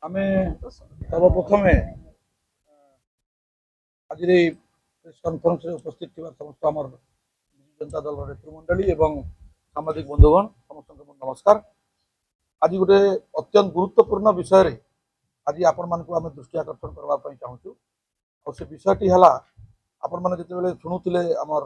ଆମେ ସର୍ବପ୍ରଥମେ ଆଜିର এই ପ୍ରେସ୍ କନଫରେନ୍ସରେ ଉପସ୍ଥିତ ଥିବା ସମସ୍ତ ଆମର ବିଜୁ ଜନତା ଦଳର ନେତୃମଣ୍ଡଳୀ ଏବଂ ସାମ୍ବାଦିକ ବନ୍ଧୁଗଣ ସମସ୍ତଙ୍କୁ ନମସ୍କାର। ଆଜି ଗୋଟେ ଅତ୍ୟନ୍ତ ଗୁରୁତ୍ୱପୂର୍ଣ୍ଣ ବିଷୟରେ ଆଜି ଆପଣମାନଙ୍କୁ ଆମେ ଦୃଷ୍ଟି ଆକର୍ଷଣ କରିବା ପାଇଁ ଚାହୁଁଛୁ। ଆଉ ସେ ବିଷୟଟି ହେଲା ଆପଣମାନେ ଯେତେବେଳେ ଶୁଣୁଥିଲେ ଆମର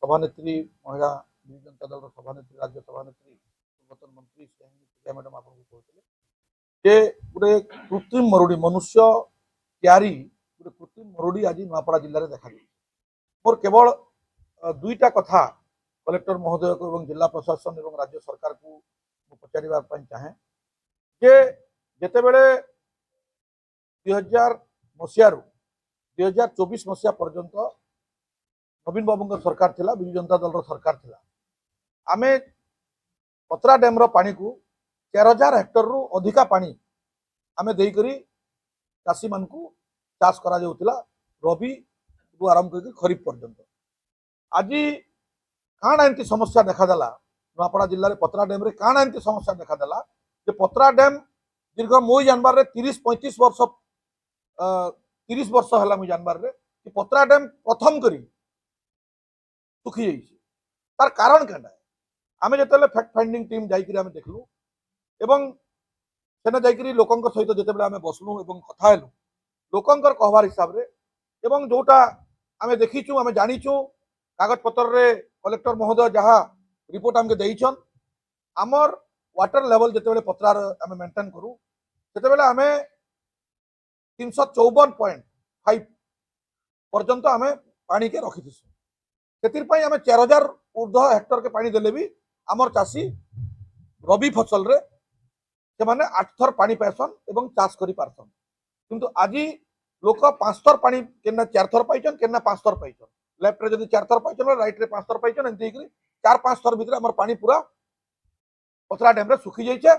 ସଭାନେତ୍ରୀ ମହିଳା ବିଜୁ ଜନତା ଦଳର ସଭାନେତ୍ରୀ ରାଜ୍ୟ ସଭାନେତ୍ରୀ ପୂର୍ବତନ ମନ୍ତ୍ରୀ ପ୍ରିୟା ମ୍ୟାଡାମ ଆପଣଙ୍କୁ କହୁଥିଲେ ଯେ ଗୋଟେ କୃତ୍ରିମ ମରୁଡ଼ି ମନୁଷ୍ୟ ତିଆରି ଗୋଟେ କୃତ୍ରିମ ମରୁଡ଼ି ଆଜି ନୂଆପଡ଼ା ଜିଲ୍ଲାରେ ଦେଖାଯାଇଛି। ମୋର କେବଳ ଦୁଇଟା କଥା କଲେକ୍ଟର ମହୋଦୟକୁ ଏବଂ ଜିଲ୍ଲା ପ୍ରଶାସନ ଏବଂ ରାଜ୍ୟ ସରକାରକୁ ମୁଁ ପଚାରିବା ପାଇଁ ଚାହେଁ ଯେ ଯେତେବେଳେ 2000 ମସିହାରୁ 2024 ମସିହା ପର୍ଯ୍ୟନ୍ତ ନବୀନ ବାବୁଙ୍କ ସରକାର ଥିଲା, ବିଜୁ ଜନତା ଦଳର ସରକାର ଥିଲା, ଆମେ ପତ୍ରା ଡ୍ୟାମ୍ର ପାଣିକୁ 13,000 ହେକ୍ଟରରୁ ଅଧିକା ପାଣି ଆମେ ଦେଇକରି ଚାଷୀମାନଙ୍କୁ ଚାଷ କରାଯାଉଥିଲା ରବିରୁ ଆରମ୍ଭ କରିକି ଖରିଫ ପର୍ଯ୍ୟନ୍ତ। ଆଜି କାଣା ଏମିତି ସମସ୍ୟା ଦେଖାଦେଲା ନୂଆପଡ଼ା ଜିଲ୍ଲାରେ ପତ୍ରା ଡ୍ୟାମ୍ରେ କାଣା ଏମିତି ସମସ୍ୟା ଦେଖାଦେଲା ଯେ ପତ୍ରା ଡ୍ୟାମ୍ ଦୀର୍ଘ ମୁଇଁ ଜାଣିବାରେ 30-35 ବର୍ଷ 30 ବର୍ଷ ହେଲା ମୁଇଁ ଜାଣିବାରେ କି ପତ୍ରା ଡ୍ୟାମ୍ ପ୍ରଥମ କରି ଶୁଖି ଯାଇଛି। ତାর কারণ কেনা আমি যেତେବେଳେ ফ্যাক্ট ফাইন্ডিং টিম যাইকি আমি দেখলু এবং সেনে যাইকি লোকଙ୍କ সহিত যেতেବେଳେ আমি বসলু এবং কথা হেলু লোকଙ୍କର कहवार হিসাবে এবং যেটা আমি দেখিছু আমি জানিছু কাগজপত্রে কলেক্টর মহোদয় যাহা রিপোর্ট আমাকে দেইছন আমার ওয়াটার লেভেল যেতেବେଳେ পত্রার আমি মেনটেন করু সেতেବେଳେ আমি 354.5 পর্যন্ত আমি পানিকে রখিথিসু। ସେଥିପାଇଁ ଆମେ 4,000 ঊর্ধ্ব হেক্টরকে পানি দেলে ବି আমার চাষী রবি ফসলরে ସେମାନେ 8 থর পানি পাইছন এবং চাষ করে পারছন। কিন্তু আজি লোক 5 থর পানি কেনা 4 থর পাইছন কেনা 5 থর পাইছন, লেফ্টরে যদি 4 থর পাইছন রাইটরে 5 থর পাইছন, এমতি ହେଇକି 4-5 থর ভিতরে আমার পানি পুরা পতরা ড্যামরে শুখি যাইছে।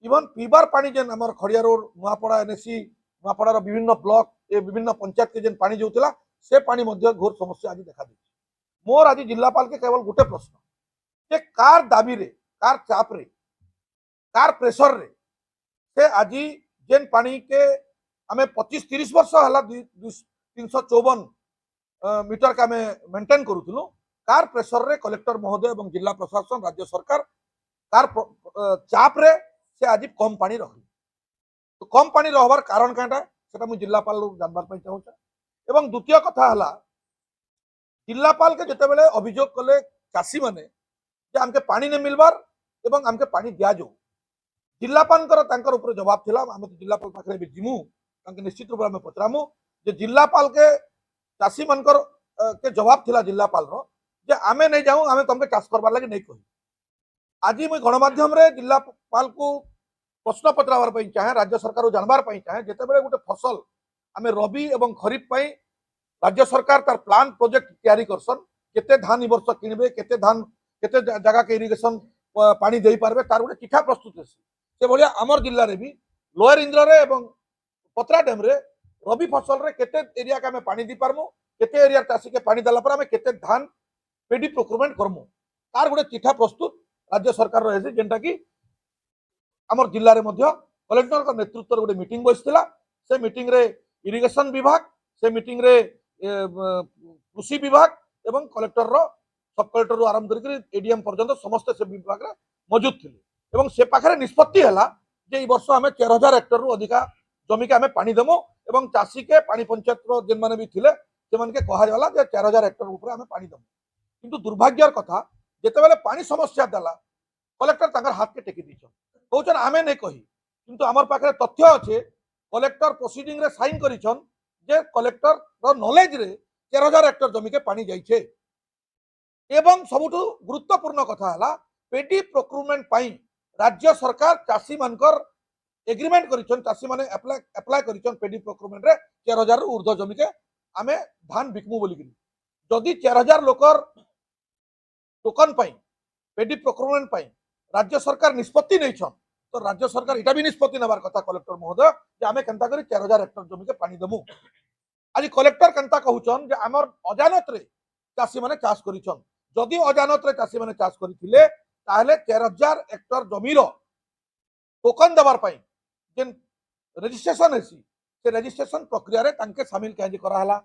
ইভন পিবার পানি যেন আমার খড়িয়া রোড নূয়াপড়া এনএসি নূয়াপড়ার বিভিন্ন ব্লক এ বিভিন্ন পঞ্চায়েতকে যেন পানি যাଉଥିଲା সে পানি মধ্যে ঘোর সমস্যা আজ দেখা দিচ্ছে। मोर आज जिलापाल के केवल गोटे प्रश्न जे कार दाबी रे कार चाप रे कार प्रेशर रे से आज जेन पानी के आमे 25-30 वर्ष हला 354 मीटर का आमे मेंटेन करूथुनु कार प्रेशर रे कलेक्टर महोदय एवं जिला प्रशासन राज्य सरकार कार चाप रे से आज कम पानी रखली। तो कम पानी रहबार कारण काटा सेटा मु जिलापाल जानबार पई चाहूछ। एवं द्वितीय कथा हला जिलापाल के जितेबाला अभियोग कले चाषी मैंने आमके पानी नहीं मिलबार एवं आमके पानी दिया जाऊ जिलापाल जवाब थिला आम जिलापाल पाखे भी जिमु निश्चित रूप में पचरामु जे जिलापाल के चाषी मान के जवाब थिला जिलापाल जे आमे नहीं जाऊँ आमे तुमके चाष करबार लगे नहीं कही। आज मुझे गणमाध्यम रे जिलापाल को प्रश्न पचराबार चाहे राज्य सरकार जानबार चाहे जितेबाला गोटे फसल आमे रबी एवं खरीफ पाई राज्य सरकार तार प्लान प्रोजेक्ट तैयारी करसन केते धान ई वर्ष किनबे केते धान केते जगह के इरिगेशन पानी देई पारबे तार गोटे चिठा प्रस्तुत है। से भलिया आमर जिल्ला रे भी लोअर इंद्र रे एवं पत्रा डैम रे रबी फसल रे केते एरिया के हमें पानी दी पारमु केते एरिया चाषी के पानी देला पर हमें केते धान पेडी प्रोक्योरमेंट करमु तार गोटे चिठा प्रस्तुत राज्य सरकार रहे जेनटा कि आमर जिल्ला रे मध्य कलेक्टर का नेतृत्व गोटे मीटिंग बसिला। से मीटिंग रे इरिगेशन विभाग से मीटिंग रे कृषि विभाग एवं कलेक्टर सब कलेक्टर आरंभ कर एडीएम पर्यंत समस्त से विभाग मौजूद थे एवं से पाखे निष्पत्ति है जे वर्ष आम 13,000 हेक्टर रु अधिका जमी के आम पानी देमु एवं चाषी के पानी पंचायत जेन मैंने भी थे से कहला 13,000 हेक्टर ऊपर आम पानी देमु। किंतु दुर्भाग्यर कथा जितेबाला पानी समस्या देला कलेक्टर हाथ के टेकी दीछन कहन आम नहीं कही किंतु आमर पाखे तथ्य अच्छे कलेक्टर प्रोसीडिंग रे साइन करिछन जे कलेक्टर नॉलेज रे 13,000 हेक्टर जमी के पानी जाइछे। एवं सबुठु गुरुत्वपूर्ण कथा हला पेडी प्रोक्योरमेंट पाई राज्य सरकार चाषी मानकर एग्रीमेंट करिछन चाषी माने अप्लाई करिछन पेडी प्रोक्योरमेंट रे 13,000 रु ऊर्ध्व जमी के आमे धान बिकमु बोली कि जदि 13,000 लोकर टोकन पाई पेडी प्रोक्योरमेंट पाई राज्य सरकार निष्पत्ति नैछन तो राज्य सरकार इटा भी निष्पत्ति नबार कथा कलेक्टर महोदय जे आमे केनता करी 13,000 हेक्टर जमी के पानी देमु। आज कलेक्टर केनता कहउछन जे आमर अजानत रे चाषी माने चाष करिछन जदि अजानत रे चाषी माने चाष करिथिले ताहले 13,000 हेक्टर जमीर टोकन देबार पई जेन रजिस्ट्रेशन हेसी से रजिस्ट्रेशन प्रक्रिया रे तांके शामिल कहे कराला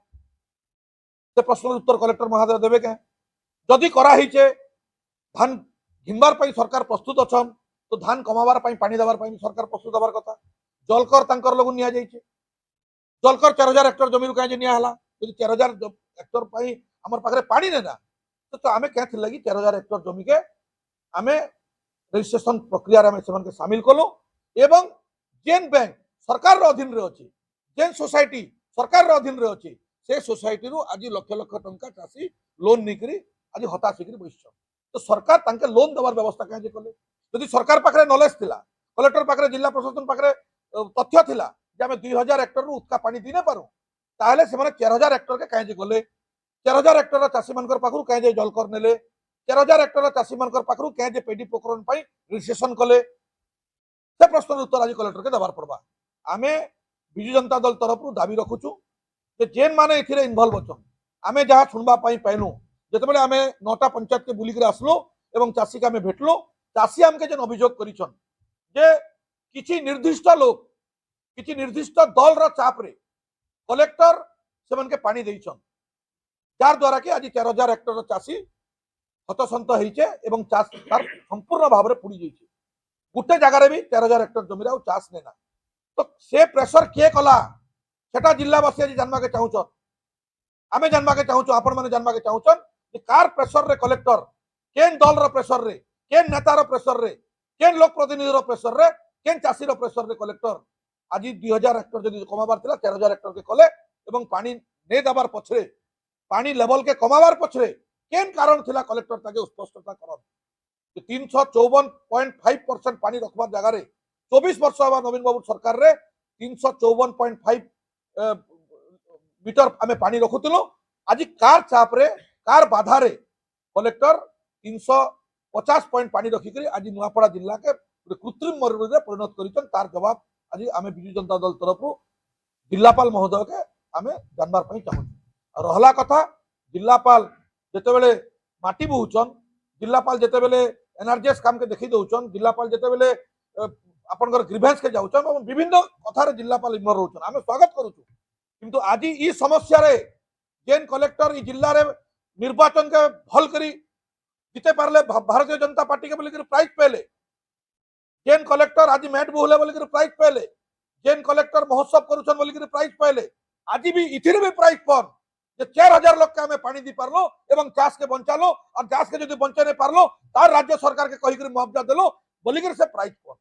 से प्रश्न उत्तर कलेक्टर महोदय देवे क्या जदि करा हिचे धान घिनबार पई सरकार प्रस्तुत अछन तो धान कमाबार पई पानी देबार पई सरकार प्रस्तुत हबार कथा जलकर तांकर लगु निया जाइछे जलकर 4000 हेक्टर जमीन कहे निया हला यदि 4000 हेक्टर पई हमर पाखरे पानी नेना तो आमे क्या थिला कि 4000 हेक्टर जमी के आमे रजिस्ट्रेशन प्रक्रिया रे आमे शामिल कलो एवं जेन बैंक सरकार अधीन रे अछि जेन सोसाइटी सरकार अधीन रे अछि से सोसाइटी रु आज लक्ष लक्ष टंका चासी लोन निकरी आज हताश होकर बस तो सरकार तांके लोन देवार व्यवस्था कहीं कले यदि सरकार पाखे नॉलेज थिला कलेक्टर पाखे जिला प्रशासन पाखे तथ्य थिला जे आम 2000 हेक्टर रु उत्का पानी दी न पारू ताहले से 4000 हेक्टर के कहीं गले 4000 हेक्टर चाषी मान पाखु कहीं जलकर नेले 4000 हेक्टर चाषी मान पाखु कहीं पेडी प्रकरण रजिस्ट्रेशन कले से प्रश्न उत्तर आज कलेक्टर के देवार पड़वा आमे विजु जनता दल तरफ दाबी रखुचु जेन माने एथिरे इनवॉल्व अछन आमे जहाँ शुणवा पाइलु जिते आम 9टा पंचायत के बुलिक आसलु एवं चाषी के आम भेटलु चाषी आमके जेन अभियोग करिछन जे किछि निर्दिष्ट लोक किछि निर्दिष्ट दल रा चाप रे कलेक्टर सेमन के पानी देइछन जार द्वारा कि आज 13000 हेक्टर चाषी हतसंत होइछे एवं चाष तार संपूर्ण भाव में पुड़ी जाइछे गोटे जगार भी 13000 हेक्टर जमीन आउ चाष नेना तो से प्रेशर किए कला सेटा जिलावासी आज जानवा के चाहूछन आमे जानवा के चाहूछु आपण माने जानवा के चाहूछन कि कार प्रेशर रे कलेक्टर केन दल रो प्रेशर रे केन नेता रो प्रेशर रे केन लोक प्रतिनिधि रो प्रेशर रे केन चाषी रो प्रेशर रे कलेक्टर आज 2000 हेक्टर जदि कमाबार थिला 13000 हेक्टर के कले एवं पानी नै दबार पछरे पानी लेवल के कमाबार पछरे केन कारण थिला कलेक्टर ताके स्पष्टता करन कि 354.5% पानी रखबार जगह रे 24 वर्ष हवा नवीन बाबू सरकार रे 354.5 मीटर आमे पानी रखुतिलो आज कार चाप रे कार बाधा रे कलेक्टर 350 पॉइंट पानी रखिक आज नुआपड़ा जिला के कृत्रिम मरुड़ी रे परिणत करिछन तार जवाब आज आमे विजु जनता दल तरफ जिलापाल महोदय के आमे जानबार पई चाहू रहला कथा जिलापाल जेते बेले माटी बहुचन जिलापाल जेते बेले एनआरजीएस काम के देखि दउचन जिलापाल जेते बेले आपनकर ग्रीवेंस के जाउचन और विभिन्न कथा रे जिलापाल इन्वॉल्व होचन आमे स्वागत करूछु किंतु आज ई समस्या रे जेन कलेक्टर ई जिल्ला रे निर्वाचन के भल करी जीते पारले भारतीय जनता पार्टी के बोलिक प्राइज पेले जेन कलेक्टर आज मैट बहुले बोलिक प्राइज पेले जेन कलेक्टर महोत्सव करूछन बोलिक प्राइज पेले आज भी इथिरे भी प्राइज पन जे 4000 लोग के हमें पानी दी पारलो एवं चाष के बंचालो और चाष के जदि बंचे नहीं पारलो तार राज्य सरकार के कहिक मुआवजा देलो बोलिक से प्राइज पन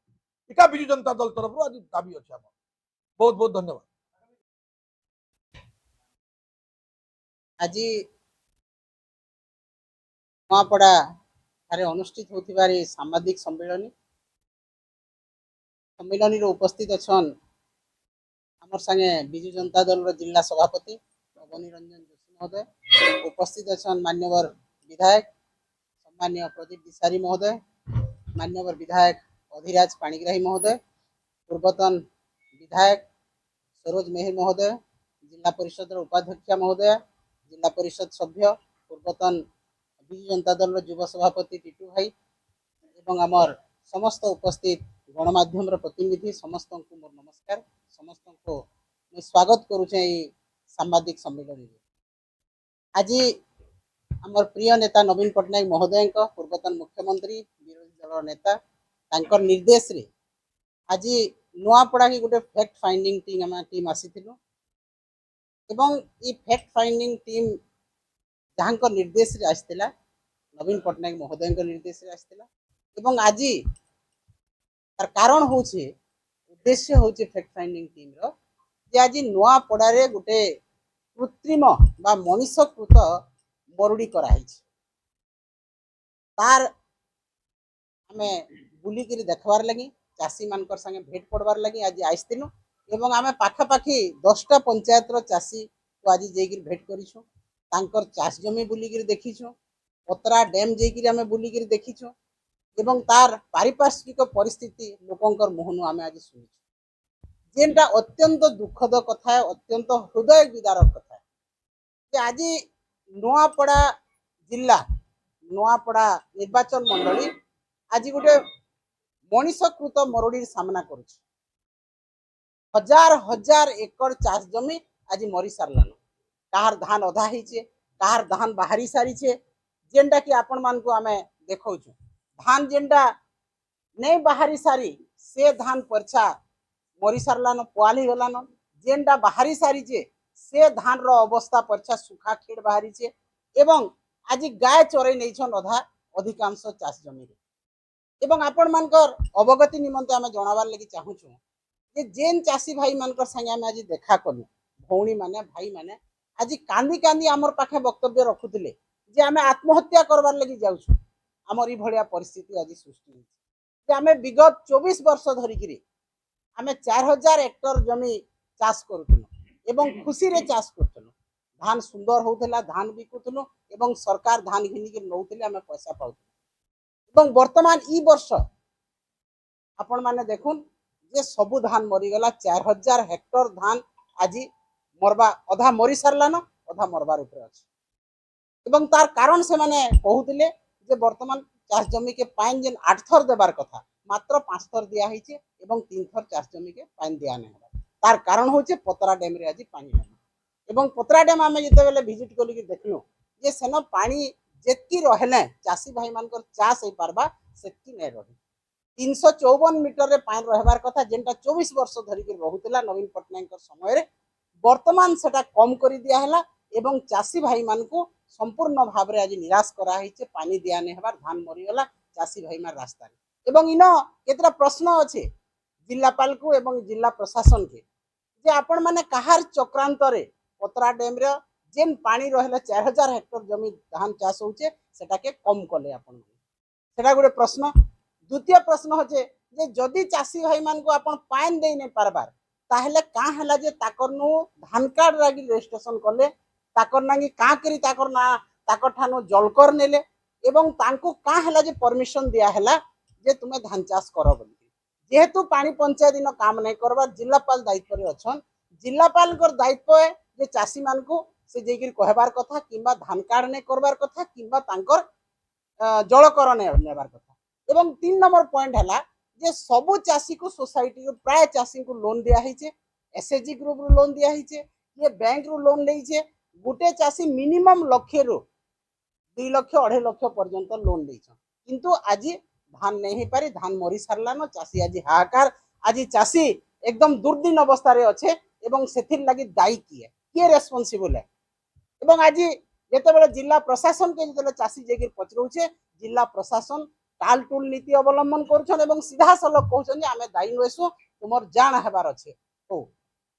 इटा विजु जनता दल तरफ आज दाबी अछि हमर बहुत बहुत धन्यवाद आज नुआपड़ा ठारे अनुष्ठित होतिबार साम्बादिक सम्मेलन उपस्थित अच्छन आमर संगे विजु जनता दल जिला सभापति अवनी रंजन जोशी महोदय उपस्थित अच्छन मान्यवर विधायक सम्मान्य प्रदीप दिशारी महोदय मान्यवर विधायक अधिराज पाणिग्राही महोदय पूर्वतन विधायक सरोज मेहर महोदय जिला परिषद उपाध्यक्ष महोदय जिला परिषद सभ्य पूर्वतन विजु जनता दल युव सभापति टीटू भाई एवं आमर समस्त उपस्थित गणमाध्यम प्रतिनिधि समस्त को मोर नमस्कार समस्त को मैं स्वागत करुचे सांबादिक सम्मेलन आज आमर प्रिय नेता नवीन पट्टनायक महोदय पूर्वतन मुख्यमंत्री विरोधी दल नेता तांकर निर्देश रे आज नुआपड़ा की गोटे फैक्ट फाइंडिंग टीम आसीथिलु एवं ये फैक्ट फाइंडिंग टीम जहाँ निर्देश रे आसला नवीन पट्टनायक महोदय निर्देश रे आसला एवं आज तार कारण होचे उद्देश्य होचे फैक्ट फाइंडिंग टीम रो जे आज नुआपड़ा रे गोटे कृत्रिम बा मनुष्यकृत मरुड़ी कराई तार आमे बुलिक देखबार लगी चाषी मान संगे भेट पड़बार लगी आज आसथिलु एवं आमे पाखापाखि 10टा पंचायत रो चाषी को आज जेकी भेट करिछु तांकर चाष जमी बुलिक देखिछु पतरा डैम जेकी आमे बुलिक देखिछु एवं तार पारिपार्श्विक परिस्थिति लोकंकर मुहनु आमे आज सुनिछु जेनटा अत्यंत दुखद कथा अत्यंत हृदय विदारक कथा जे आज नुआपड़ा जिला नुआपड़ा निर्वाचन मंडली आज गोटे मनुष्यकृत मरुड़ी सामना करुछि हजार हजार एकड़ चाष जमी आज मरी सारलान। कहार धान अधा होइछे, कहार धान बाहरी सारीछे, जेनटा कि आपण मानकु आमे देखौछु। धान जेनटा नहीं बाहरी सारी से धान परछा मरी सारलान, पुआली गलान। जेनटा बाहरी सारीछे से धान रो अवस्था परछा सुखा खेड़ बाहरी छे एवं आज गाय चोरई नैछन अधा अधिकांश चाष जमी रे। एवं आपण मानकर अवगति निमंते आमे जणावार लागि चाहूछु जे जेन चाषी भाई मानकर संगे आमे आज देखा कलु, भौणी माने भाई माने आज कांदी कांदी आमर पाखे वक्तव्य रखुतिले जे आमे आत्महत्या करबार लागि जाउछु। आमर ई भलिया परिस्थिति आज सृष्टि होइछे जे आमे विगत 24 वर्ष धरिकिरी आमे 4000 हेक्टर जमी चाष करूथुनु एवं खुशी रे चाष करथुनु। धान सुंदर होउथला, धान बिकुथुनु एवं सरकार धान घिनिके नउथिले आमे पैसा पाउथुनु। एवं वर्तमान ई वर्ष आपण माने देखुन जे सबु धान मरीगला। 4000 हेक्टर धान आज मरबा अधा मरी सारलान, अधा मरबार ऊपर अछि। एवं तार कारण से माने कहूतिले जे वर्तमान चाष जमी के पाइन जेन 8 थर देबार कथा मात्र 5 थर दिया हिचे एवं 3 थर चाष जमी के पाइन दिया नै हबा। तार कारण होचे पतरा डैम रे आज पानी नै एवं पतरा डैम आमे जते बेले विजिट कली कि देखलु जे सेनो पानी जेतकी रहले चाषी भाई मानकर चाष होई पारबा सेतकी नै रही। 354 मीटर रे पानी रहबार कथा जेनटा 24 वर्ष धरि के रहुतला नवीन पटनायक समय रे वर्तमान सेटा कम करी दिया हला एवं चाषी भाई मानकु संपूर्ण भाव रे आज निराश करा हिचे। पानी दिया नै हबार धान मरी गला चाषी भाई मार रास्ता रे। एवं इनो केतरा प्रश्न अछि जिल्लापाल को एवं जिला प्रशासन के जे आपण माने कहार चक्रांत रे पतरा डैम रे जेन पानी रहले 4000 हेक्टर जमी धान चाष होचे सेटा के कम कले आपण सेटा गुडे प्रश्न। द्वितीय प्रश्न होचे जे जदि चाषी भाई मान को आपण पाइन देई नै पारबार ताहेले का हला जे ताकर नु धान कार्ड लागी रजिस्ट्रेशन कले ताकर नागी का करी ताकर ना ताकर ठानो जलकर नेले एवं तांको का हला जे परमिशन दिया हला जे तुमे धान चाष करो बोली। जेहेतु पानी पंचायत दिन काम नै करबार जिल्लापाल दायित्व रे अछन। जिल्लापाल कर दायित्व है जे चाषी मान को से जेगिर कहबार कथा किबा धान कार्ड नै करबार कथा किबा तांकर जलकरण नेबार कथा। एवं 3 नंबर पॉइंट हला जे सबु चाषी को सोसाइटी को प्राय चाषी को लोन दिया हिचे, एसएचजी ग्रुप रो लोन दिया हिचे, ये बैंक रो लोन लेइचे। गुटे चाषी मिनिमम लक्ष्य रो 2 लाख 2.5 लाख पर्यंत लोन लेइछ किंतु आज धान नहीं हो पारे, धान मरी सारलान। चाषी आज हाहाकार, आज चाषी एकदम दुर्दिन अवस्था रे अच्छे एवं सेथिर लागि दायी किए रेस्पोंसिबल है। एवं आज जेते बेले जिला प्रशासन के जेते चाषी जेगिर पचरौछे जिला प्रशासन टाल टूल नीति अवलंबन करुछन एवं सीधा सलक कहउछन जे आमे दायी नइसु तुमर जान हेबार अछि। हो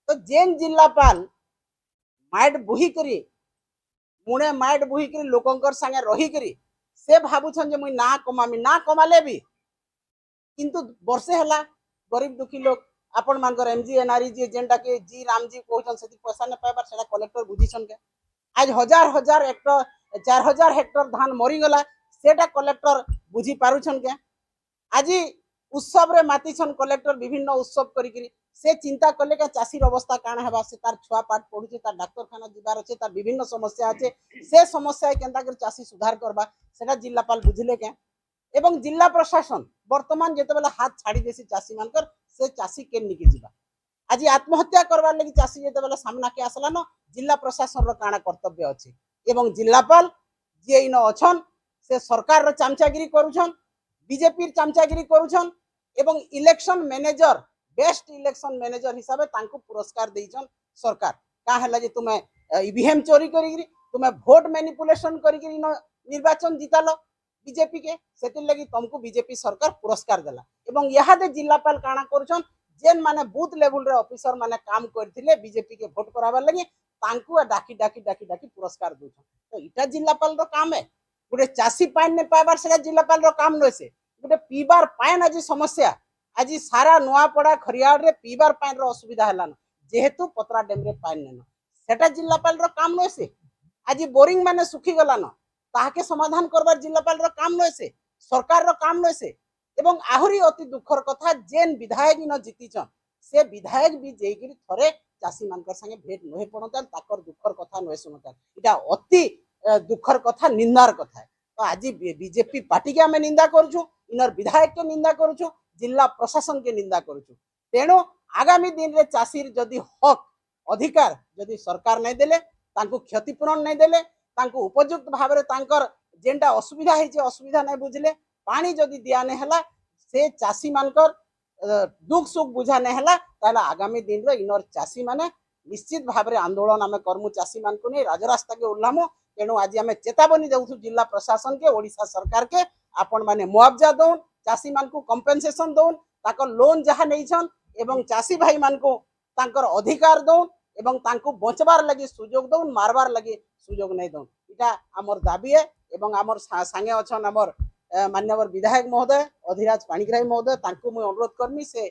तो जेन जिल्लापाल माइट बुही करी मुणे माइट बुही करी लोकंकर संगे रही करी से भाबुछन जे मुई ना कमामी, ना कमाले भी किंतु वर्षे हला गरीब दुखी लोग आपण मानकर एमजी एनआरई जी जेनटा के जी रामजी कहउछन सेति पैसा न पाइबार सेटा कलेक्टर बुझिछन के। आज हजार हजार हेक्टर 4000 हेक्टर धान मरी गला सेटा कलेक्टर बुझी पारुछन के। आज उत्सव रे मातिछन कलेक्टर विभिन्न उत्सव करी से चिंता कले के चाषीर अवस्था काना हेबा से तार छुआ पाठ पढुचे तार डाक्तरखाना जिबार अछि तार विभिन्न समस्या अछि से समस्या केनता कर चाषी सुधार करबा सेटा जिल्लापाल बुझले के। एवं जिला प्रशासन वर्तमान जेते बेला हाथ छाड़ी देसी चाषी मानकर से चाषी के निकि जिबा आज आत्महत्या करबार लागि चाषी जेते बेला सामना के आसला न जिला प्रशासन रो काना कर्तव्य अछि। एवं जिल्लापाल जे इन अछन से सरकार रो चामचागिरी करूछन, बीजेपी चामचागिरी करूछन एवं election manager best election manager हिसाब से तांको पुरस्कार देइछन सरकार। का हला जे तुमे ईवीएम चोरी करी तुमे वोट मैनिपुलेशन करी निर्वाचन जितालो बीजेपी के सेति लगी तुमको बीजेपी सरकार पुरस्कार देला। एवं यहादे जिल्लापाल काना करूछन जेन माने बूथ लेवल रे ऑफिसर माने काम करथिले बीजेपी के वोट कराबार लगी तांको डाकी डाकी डाकी डाकी पुरस्कार दोछन। तो इटा जिल्लापाल रो काम है। गुटे चाषी पाइन ने पाइबार सेटा जिल्लापाल रो काम नसे। गुटे पीबार पाइन आज समस्या आज सारा नुआपड़ा खरियाड़ रे पीबार पाइन रो असुविधा हलान जेहेतु पतरा डैम रे पाइन नेन सेटा जिल्लापाल रो काम नसे। आज बोरिंग माने सुखी गलान ताहाके समाधान करबार जिल्लापाल रो काम नसे, सरकार रो काम नसे। एवं आहुरी अति दुखर कथा जेन विधायक न जीतिछन से विधायक भी जेगिरी थरे चाषी मानकर संगे भेट नहे पड़तन ताकर दुखर कथा नहे सुनतन। इटा अति दुखर कथा, निंदार कथा है। तो आज बीजेपी पार्टी के हमें निंदा करूछु, इनर विधायक के निंदा करूछु, जिला प्रशासन के निंदा करूछु। तेणु आगामी दिन रे चाषी जदि हक अधिकार जदि सरकार नहीं देले तांको क्षतिपूरण नहीं देले तांको उपयुक्त भाव में तांकर जेनटा असुविधा है असुविधा नहीं बुझले पानी जदि दिया नहीं हला से चाषी मानकर दुख सुख बुझा नहीं हला ताला आगामी दिन रे इनर चाषी माने निश्चित भाव में आंदोलन आम कर्मु चाषी मान को नहीं राजरास्ता के ओह्लामु तेणु आज आम चेतावनी देउथु जिला प्रशासन के ओडिशा सरकार के आपण माने मुआवजा दौन चाषी मान को कंपेनसेशन दौन ताको लोन जहाँ नहीं एवं चाषी भाई मान को तांकर अधिकार दौन एवं तांको बचबार लगी सुजोग दौन मारबार लगी सुजोग नहीं दौन इटा आमर दाबी है एवं आमर सांगे अच्छन आमर मान्यवर विधायक महोदय अधिराज पाणिग्राही महोदय तांको मुझे अनुरोध करमी से